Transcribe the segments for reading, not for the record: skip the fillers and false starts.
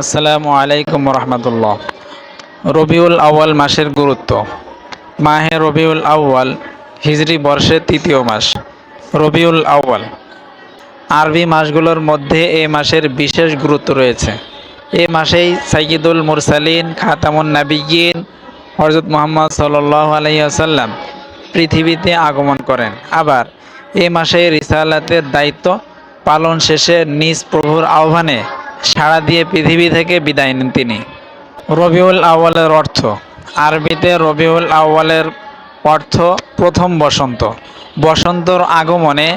আসসালামু আলাইকুম রহমতুল্লাহ। রবিউল আউয়াল মাসের গুরুত্ব। মাহে রবিউল আউয়াল হিজরি বর্ষের তৃতীয় মাস। রবিউল আউয়াল আরবি মাসগুলোর মধ্যে এ মাসের বিশেষ গুরুত্ব রয়েছে। এ মাসেই সাইয়্যিদুল মুরসালিন খাতামুন নাবিয়্যিন হযরত মুহাম্মদ সাল্লাল্লাহু আলাইহি ওয়াসাল্লাম পৃথিবীতে আগমন করেন। আবার এ মাসে রিসালাতের দায়িত্ব পালন শেষে নিজ প্রভুর আহ্বানে সাড়া দিয়ে পৃথিবী থেকে বিদায় নেন তিনি। রবিউল আউয়ালের অর্থ। আরবিতে রবিউল আউয়ালের অর্থ প্রথম বসন্ত। বসন্তর আগমনে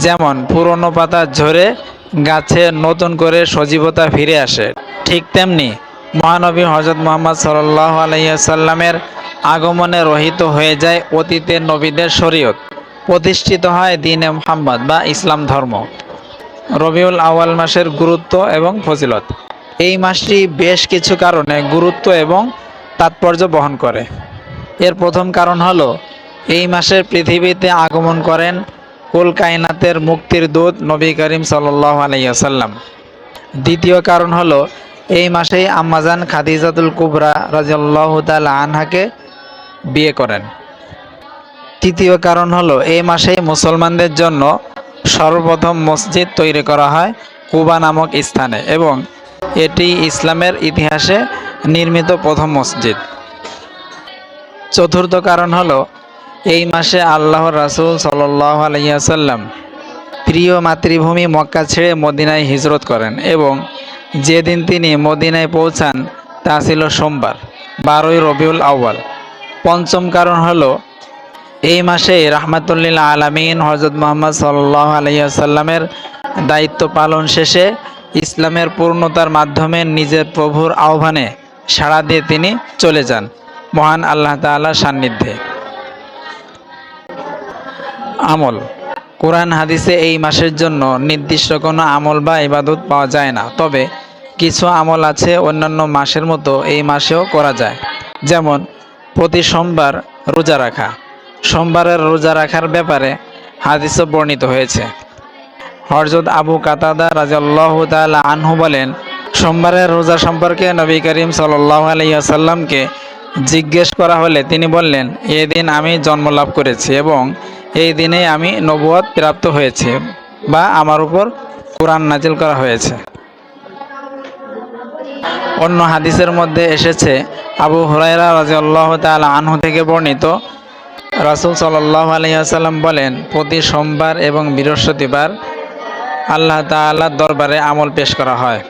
যেমন পুরনো পাতা ঝরে গাছে নতুন করে সজীবতা ফিরে আসে, ঠিক তেমনি মহানবী হযরত মুহাম্মদ সাল্লাল্লাহু আলাইহি ওয়াসাল্লামের আগমনে রহিত হয়ে যায় অতীতের নবীদের শরীয়ত, প্রতিষ্ঠিত হয় দ্বীনে মুহাম্মদ বা ইসলাম ধর্ম। রবিউল আউয়াল মাসের গুরুত্ব এবং ফজিলত। এই মাসটি বেশ কিছু কারণে গুরুত্ব এবং তাৎপর্য বহন করে। এর প্রথম কারণ হলো এই মাসে পৃথিবীতে আগমন করেন কুল কায়নাতের মুক্তির দূত নবী করিম সাল্লাল্লাহু আলাইহি ওয়াসাল্লাম। দ্বিতীয় কারণ হলো এই মাসেই আম্মাজান খাদিজাতুল কুবরা রাদিয়াল্লাহু তাআলা আনহাকে বিয়ে করেন। তৃতীয় কারণ হলো এই মাসেই মুসলমানদের জন্য সর্বপ্রথম মসজিদ তৈরি করা হয় কুবা নামক স্থানে এবং এটি ইসলামের ইতিহাসে নির্মিত প্রথম মসজিদ। চতুর্থ কারণ হলো এই মাসে আল্লাহর রাসূল সাল্লাল্লাহু আলাইহি ওয়াসাল্লাম প্রিয় মাতৃভূমি মক্কা ছেড়ে মদিনায় হিজরত করেন এবং যেদিন তিনি মদিনায় পৌঁছান তা ছিল সোমবার, 12ই রবিউল আউয়াল। পঞ্চম কারণ হলো এই মাসে রাহমাতুল লিল আলামিন হযরত মুহাম্মদ সাল্লাল্লাহু আলাইহি ওয়াসাল্লামের দায়িত্ব পালন শেষে ইসলামের পূর্ণতার মাধ্যমে নিজের প্রভুর আহ্বানে সাড়া দিয়ে তিনি চলে যান মহান আল্লাহ তাআলার সান্নিধ্যে। আমল। কোরআন হাদিসে এই মাসের জন্য নির্দিষ্ট কোনো আমল বা ইবাদত পাওয়া যায় না, তবে কিছু আমল আছে অন্যান্য মাসের মতো এই মাসেও করা যায়। যেমন প্রতি সোমবার রোজা রাখা। সোমবারের রোজা রাখার ব্যাপারে হাদিসে বর্ণিত হয়েছে। হযরত আবু কাতাদা রাদিয়াল্লাহু তাআলা আনহু বলেন, সোমবারের রোজা সম্পর্কে নবী করিম সাল্লাল্লাহু আলাইহি ওয়াসাল্লামকে জিজ্ঞেস করা হলে তিনি বললেন, এই দিন আমি জন্ম লাভ করেছি এবং এই দিনেই আমি নবুয়ত প্রাপ্ত হয়েছে বা আমার উপর কোরআন নাজিল করা হয়েছে। অন্য হাদিসের মধ্যে এসেছে আবু হুরায়রা রাদিয়াল্লাহু তাআলা আনহু থেকে বর্ণিত, রাসূল সাল্লাল্লাহু আলাইহি ওয়াসাল্লাম বলেন, প্রতি সোমবার এবং বৃহস্পতিবার আল্লাহ তাআলার দরবারে আমল পেশ করা হয়।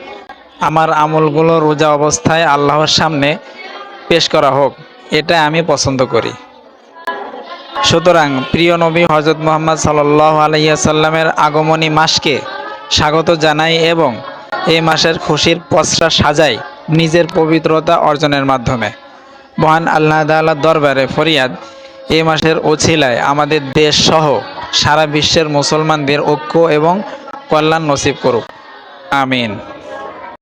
আমার আমলগুলো রোজা অবস্থায় আল্লাহর সামনে পেশ করা হোক, এটা আমি পছন্দ করি। সুতরাং প্রিয় নবী হযরত মুহাম্মদ সাল্লাল্লাহু আলাইহি ওয়াসাল্লামের আগমনী মাসকে স্বাগত জানাই এবং এই মাসের খুশির পসরা সাজাই নিজের পবিত্রতা অর্জনের মাধ্যমে। মহান আল্লাহ তাআলার দরবারে ফরিয়াদ, এই মাসের ওছিলায় আমাদের দেশ সহ সারা বিশ্বের মুসলমানদের ঐক্য এবং কল্যাণ নসিব করুক। আমিন।